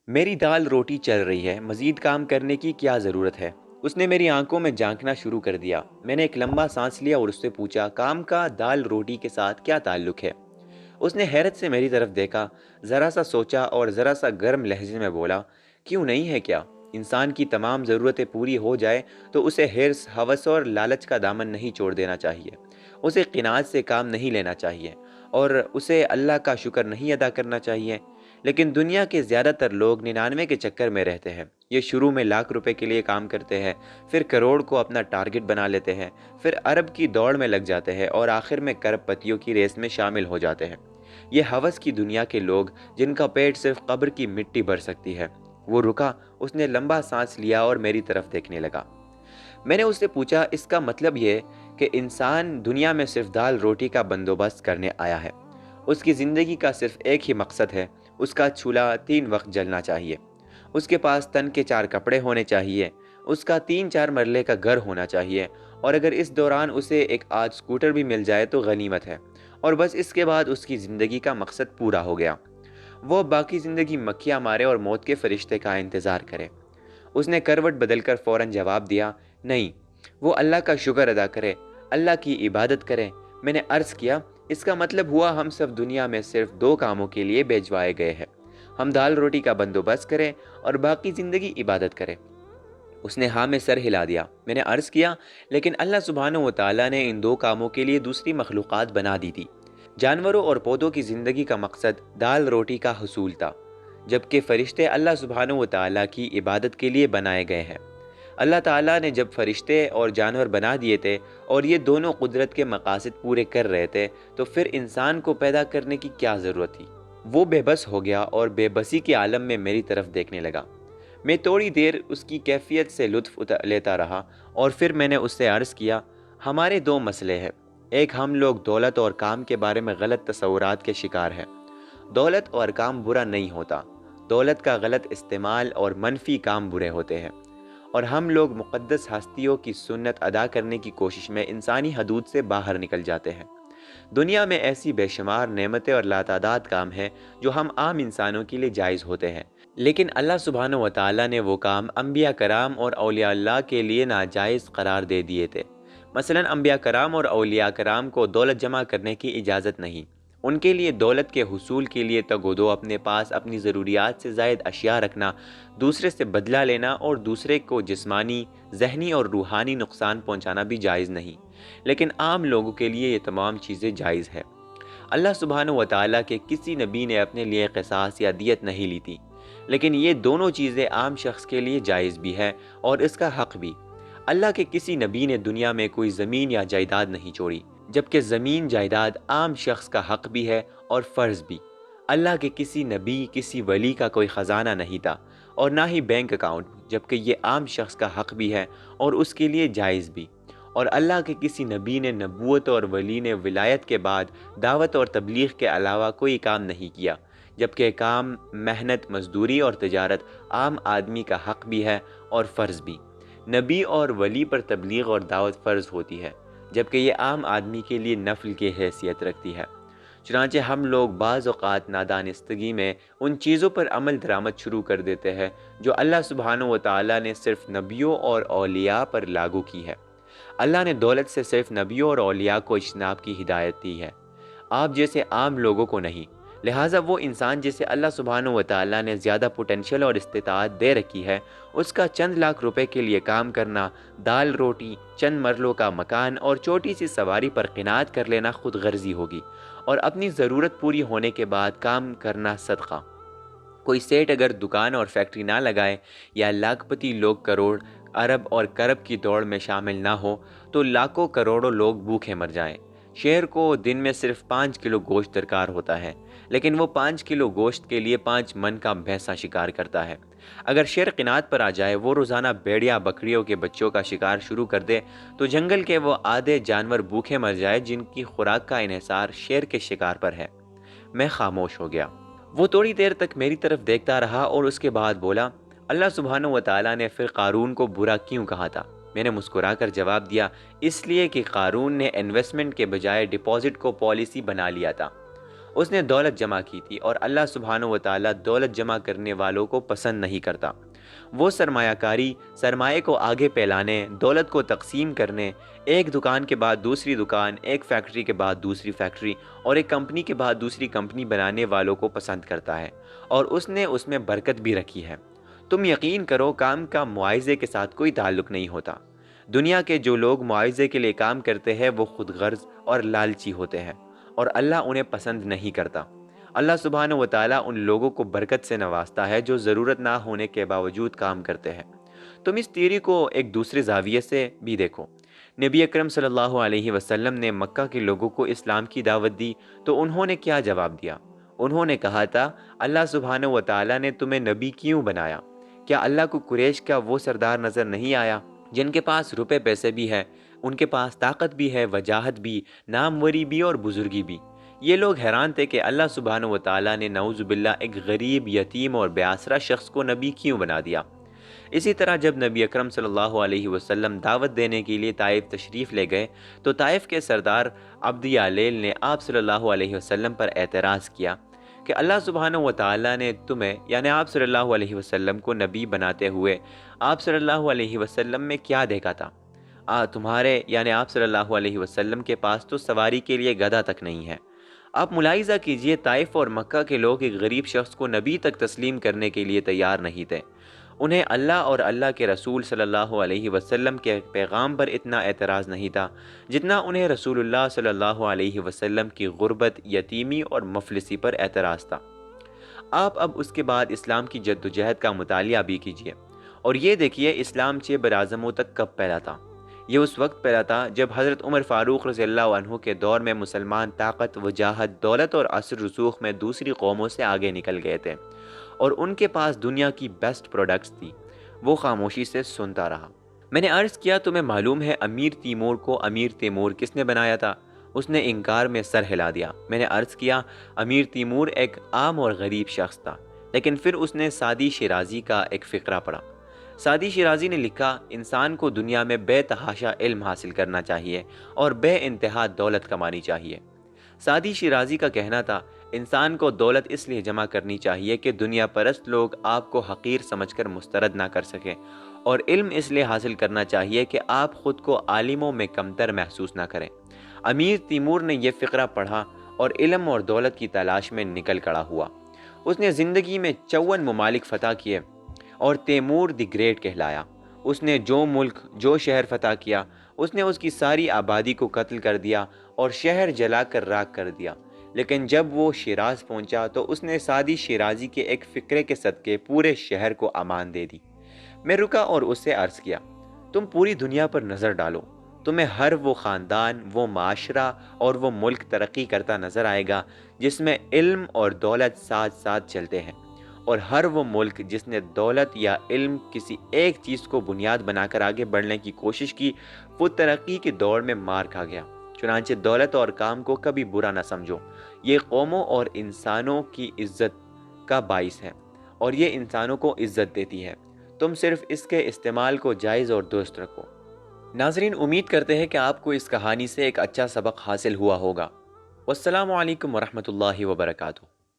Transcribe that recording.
میری دال روٹی چل رہی ہے، مزید کام کرنے کی کیا ضرورت ہے؟ اس نے میری آنکھوں میں جھانکنا شروع کر دیا۔ میں نے ایک لمبا سانس لیا اور اس سے پوچھا، کام کا دال روٹی کے ساتھ کیا تعلق ہے؟ اس نے حیرت سے میری طرف دیکھا، ذرا سا سوچا اور ذرا سا گرم لہجے میں بولا، کیوں نہیں ہے کیا؟ انسان کی تمام ضرورتیں پوری ہو جائے تو اسے حرص، ہوس اور لالچ کا دامن نہیں چھوڑ دینا چاہیے۔ اسے قناعت سے کام نہیں لینا چاہیے اور اسے اللہ کا شکر نہیں ادا کرنا چاہیے۔ لیکن دنیا کے زیادہ تر لوگ 99 کے چکر میں رہتے ہیں۔ یہ شروع میں لاکھ روپے کے لیے کام کرتے ہیں، پھر کروڑ کو اپنا ٹارگٹ بنا لیتے ہیں، پھر ارب کی دوڑ میں لگ جاتے ہیں اور آخر میں کرب پتیوں کی ریس میں شامل ہو جاتے ہیں۔ یہ ہوس کی دنیا کے لوگ جن کا پیٹ صرف قبر کی مٹی بھر سکتی ہے۔ وہ رکا، اس نے لمبا سانس لیا اور میری طرف دیکھنے لگا۔ میں نے اس سے پوچھا، اس کا مطلب یہ کہ انسان دنیا میں صرف دال روٹی کا بندوبست کرنے آیا ہے؟ اس کی زندگی کا صرف ایک ہی مقصد ہے، اس کا چولہا 3 وقت جلنا چاہیے، اس کے پاس تن کے 4 کپڑے ہونے چاہیے، اس کا 3-4 مرلے کا گھر ہونا چاہیے، اور اگر اس دوران اسے ایک آج سکوٹر بھی مل جائے تو غنیمت ہے، اور بس اس کے بعد اس کی زندگی کا مقصد پورا ہو گیا۔ وہ باقی زندگی مکھیاں مارے اور موت کے فرشتے کا انتظار کرے۔ اس نے کروٹ بدل کر فوراً جواب دیا، نہیں، وہ اللہ کا شکر ادا کرے، اللہ کی عبادت کرے۔ میں نے عرض کیا، اس کا مطلب ہوا ہم سب دنیا میں صرف 2 کاموں کے لیے بھیجوائے گئے ہیں، ہم دال روٹی کا بندوبست کریں اور باقی زندگی عبادت کریں۔ اس نے ہاں میں سر ہلا دیا۔ میں نے عرض کیا، لیکن اللہ سبحانہ و تعالیٰ نے ان 2 کاموں کے لیے دوسری مخلوقات بنا دی تھی۔ جانوروں اور پودوں کی زندگی کا مقصد دال روٹی کا حصول تھا، جبکہ فرشتے اللہ سبحانہ و تعالیٰ کی عبادت کے لیے بنائے گئے ہیں۔ اللہ تعالیٰ نے جب فرشتے اور جانور بنا دیے تھے اور یہ دونوں قدرت کے مقاصد پورے کر رہے تھے تو پھر انسان کو پیدا کرنے کی کیا ضرورت تھی؟ وہ بے بس ہو گیا اور بے بسی کے عالم میں میری طرف دیکھنے لگا۔ میں تھوڑی دیر اس کی کیفیت سے لطف لیتا رہا اور پھر میں نے اس سے عرض کیا، ہمارے 2 مسئلے ہیں۔ ایک، ہم لوگ دولت اور کام کے بارے میں غلط تصورات کے شکار ہیں۔ دولت اور کام برا نہیں ہوتا، دولت کا غلط استعمال اور منفی کام برے ہوتے ہیں، اور ہم لوگ مقدس ہستیوں کی سنت ادا کرنے کی کوشش میں انسانی حدود سے باہر نکل جاتے ہیں۔ دنیا میں ایسی بے شمار نعمتیں اور لاتعداد کام ہیں جو ہم عام انسانوں کے لیے جائز ہوتے ہیں، لیکن اللہ سبحانہ و تعالیٰ نے وہ کام انبیاء کرام اور اولیاء اللہ کے لیے ناجائز قرار دے دیے تھے۔ مثلا انبیاء کرام اور اولیاء کرام کو دولت جمع کرنے کی اجازت نہیں۔ ان کے لیے دولت کے حصول کے لیے تگ و دو، اپنے پاس اپنی ضروریات سے زائد اشیاء رکھنا، دوسرے سے بدلہ لینا اور دوسرے کو جسمانی، ذہنی اور روحانی نقصان پہنچانا بھی جائز نہیں، لیکن عام لوگوں کے لیے یہ تمام چیزیں جائز ہے۔ اللہ سبحانہ و تعالیٰ کے کسی نبی نے اپنے لیے قصاص یا دیت نہیں لی تھی، لیکن یہ دونوں چیزیں عام شخص کے لیے جائز بھی ہے اور اس کا حق بھی۔ اللہ کے کسی نبی نے دنیا میں کوئی زمین یا جائیداد نہیں چھوڑی، جبکہ زمین جائیداد عام شخص کا حق بھی ہے اور فرض بھی۔ اللہ کے کسی نبی، کسی ولی کا کوئی خزانہ نہیں تھا اور نہ ہی بینک اکاؤنٹ، جبکہ یہ عام شخص کا حق بھی ہے اور اس کے لیے جائز بھی۔ اور اللہ کے کسی نبی نے نبوت اور ولی نے ولایت کے بعد دعوت اور تبلیغ کے علاوہ کوئی کام نہیں کیا، جبکہ کام، محنت، مزدوری اور تجارت عام آدمی کا حق بھی ہے اور فرض بھی۔ نبی اور ولی پر تبلیغ اور دعوت فرض ہوتی ہے، جبکہ یہ عام آدمی کے لیے نفل کی حیثیت رکھتی ہے۔ چنانچہ ہم لوگ بعض اوقات نادانستگی میں ان چیزوں پر عمل درآمد شروع کر دیتے ہیں جو اللہ سبحانہ و تعالیٰ نے صرف نبیوں اور اولیاء پر لاگو کی ہے۔ اللہ نے دولت سے صرف نبیوں اور اولیاء کو اجتناب کی ہدایت دی ہے، آپ جیسے عام لوگوں کو نہیں۔ لہٰذا وہ انسان جسے اللہ سبحانہ و تعالیٰ نے زیادہ پوٹینشل اور استطاعت دے رکھی ہے، اس کا چند لاکھ روپے کے لیے کام کرنا، دال روٹی، چند مرلوں کا مکان اور چھوٹی سی سواری پر قناعت کر لینا خود غرضی ہوگی، اور اپنی ضرورت پوری ہونے کے بعد کام کرنا صدقہ۔ کوئی سیٹ اگر دکان اور فیکٹری نہ لگائے یا لاکھ پتی لوگ کروڑ، ارب اور کرب کی دوڑ میں شامل نہ ہو تو لاکھوں کروڑوں لوگ بھوکے مر جائیں۔ شیر کو دن میں صرف 5 کلو گوشت درکار ہوتا ہے، لیکن وہ 5 کلو گوشت کے لیے 5 من کا بھینسا شکار کرتا ہے۔ اگر شیر قناعت پر آ جائے، وہ روزانہ بھیڑیا بکریوں کے بچوں کا شکار شروع کر دے تو جنگل کے وہ آدھے جانور بھوکے مر جائے جن کی خوراک کا انحصار شیر کے شکار پر ہے۔ میں خاموش ہو گیا۔ وہ تھوڑی دیر تک میری طرف دیکھتا رہا اور اس کے بعد بولا، اللہ سبحانہ و تعالیٰ نے پھر قارون کو برا کیوں کہا تھا؟ میں نے مسکرا کر جواب دیا، اس لیے کہ قارون نے انویسٹمنٹ کے بجائے ڈپازٹ کو پالیسی بنا لیا تھا۔ اس نے دولت جمع کی تھی، اور اللہ سبحانہ و تعالیٰ دولت جمع کرنے والوں کو پسند نہیں کرتا۔ وہ سرمایہ کاری سرمایہ کو آگے پھیلانے، دولت کو تقسیم کرنے، ایک دکان کے بعد دوسری دکان، ایک فیکٹری کے بعد دوسری فیکٹری اور ایک کمپنی کے بعد دوسری کمپنی بنانے والوں کو پسند کرتا ہے، اور اس نے اس میں برکت بھی رکھی ہے۔ تم یقین کرو، کام کا معاوضے کے ساتھ کوئی تعلق نہیں ہوتا۔ دنیا کے جو لوگ معاوضے کے لیے کام کرتے ہیں وہ خود غرض اور لالچی ہوتے ہیں، اور اللہ انہیں پسند نہیں کرتا۔ اللہ سبحانہ و تعالیٰ ان لوگوں کو برکت سے نوازتا ہے جو ضرورت نہ ہونے کے باوجود کام کرتے ہیں۔ تم اس تھیوری کو ایک دوسرے زاویے سے بھی دیکھو۔ نبی اکرم صلی اللہ علیہ وسلم نے مکہ کے لوگوں کو اسلام کی دعوت دی تو انہوں نے کیا جواب دیا؟ انہوں نے کہا تھا، اللہ سبحانہ و تعالیٰ نے تمہیں نبی کیوں بنایا؟ کیا اللہ کو قریش کا وہ سردار نظر نہیں آیا جن کے پاس روپے پیسے بھی ہے، ان کے پاس طاقت بھی ہے، وجاہت بھی، ناموری بھی اور بزرگی بھی؟ یہ لوگ حیران تھے کہ اللہ سبحانہ و تعالیٰ نے نعوذ باللہ ایک غریب، یتیم اور بے آسرا شخص کو نبی کیوں بنا دیا۔ اسی طرح جب نبی اکرم صلی اللہ علیہ وسلم دعوت دینے کے لیے طائف تشریف لے گئے تو طائف کے سردار عبد یالیل نے آپ صلی اللہ علیہ وسلم پر اعتراض کیا کہ اللہ سبحانہ و تعالیٰ نے تمہیں یعنی آپ صلی اللہ علیہ وسلم کو نبی بناتے ہوئے آپ صلی اللہ علیہ وسلم میں کیا دیکھا تھا؟ تمہارے یعنی آپ صلی اللہ علیہ وسلم کے پاس تو سواری کے لیے گدھا تک نہیں ہے۔ آپ ملاحظہ کیجئے، طائف اور مکہ کے لوگ ایک غریب شخص کو نبی تک تسلیم کرنے کے لیے تیار نہیں تھے۔ انہیں اللہ اور اللہ کے رسول صلی اللہ علیہ وسلم کے پیغام پر اتنا اعتراض نہیں تھا جتنا انہیں رسول اللہ صلی اللہ علیہ وسلم کی غربت، یتیمی اور مفلسی پر اعتراض تھا۔ آپ اب اس کے بعد اسلام کی جد و جہد کا مطالعہ بھی کیجیے اور یہ دیکھیے اسلام 6 براعظموں تک کب پھیلا تھا۔ یہ اس وقت پھیلا تھا جب حضرت عمر فاروق رضی اللہ عنہ کے دور میں مسلمان طاقت، وجاہت، دولت اور اثر رسوخ میں دوسری قوموں سے آگے نکل گئے تھے اور ان کے پاس دنیا کی بیسٹ پروڈکٹس تھی۔ وہ خاموشی سے سنتا رہا۔ میں نے عرض کیا، تمہیں معلوم ہے امیر تیمور کو امیر تیمور کس نے بنایا تھا؟ اس نے انکار میں سر ہلا دیا۔ میں نے عرض کیا، امیر تیمور ایک عام اور غریب شخص تھا، لیکن پھر اس نے سعدی شیرازی کا ایک فقرہ پڑھا۔ سعدی شیرازی نے لکھا، انسان کو دنیا میں بے تحاشا علم حاصل کرنا چاہیے اور بے انتہا دولت کمانی چاہیے۔ سعدی شیرازی کا کہنا تھا، انسان کو دولت اس لیے جمع کرنی چاہیے کہ دنیا پرست لوگ آپ کو حقیر سمجھ کر مسترد نہ کر سکیں، اور علم اس لیے حاصل کرنا چاہیے کہ آپ خود کو عالموں میں کمتر محسوس نہ کریں۔ امیر تیمور نے یہ فقرہ پڑھا اور علم اور دولت کی تلاش میں نکل کھڑا ہوا۔ اس نے زندگی میں 54 ممالک فتح کیے اور تیمور دی گریٹ کہلایا۔ اس نے جو ملک، جو شہر فتح کیا، اس نے اس کی ساری آبادی کو قتل کر دیا اور شہر جلا کر راکھ کر دیا۔ لیکن جب وہ شیراز پہنچا تو اس نے سعدی شیرازی کے ایک فقرے کے صدقے پورے شہر کو امان دے دی۔ میں رکا اور اس سے عرض کیا، تم پوری دنیا پر نظر ڈالو، تمہیں ہر وہ خاندان، وہ معاشرہ اور وہ ملک ترقی کرتا نظر آئے گا جس میں علم اور دولت ساتھ ساتھ چلتے ہیں، اور ہر وہ ملک جس نے دولت یا علم کسی ایک چیز کو بنیاد بنا کر آگے بڑھنے کی کوشش کی، وہ ترقی کی دوڑ میں مار کھا گیا۔ چنانچہ دولت اور کام کو کبھی برا نہ سمجھو، یہ قوموں اور انسانوں کی عزت کا باعث ہے اور یہ انسانوں کو عزت دیتی ہے۔ تم صرف اس کے استعمال کو جائز اور درست رکھو۔ ناظرین، امید کرتے ہیں کہ آپ کو اس کہانی سے ایک اچھا سبق حاصل ہوا ہوگا۔ والسلام علیکم ورحمۃ اللہ وبرکاتہ۔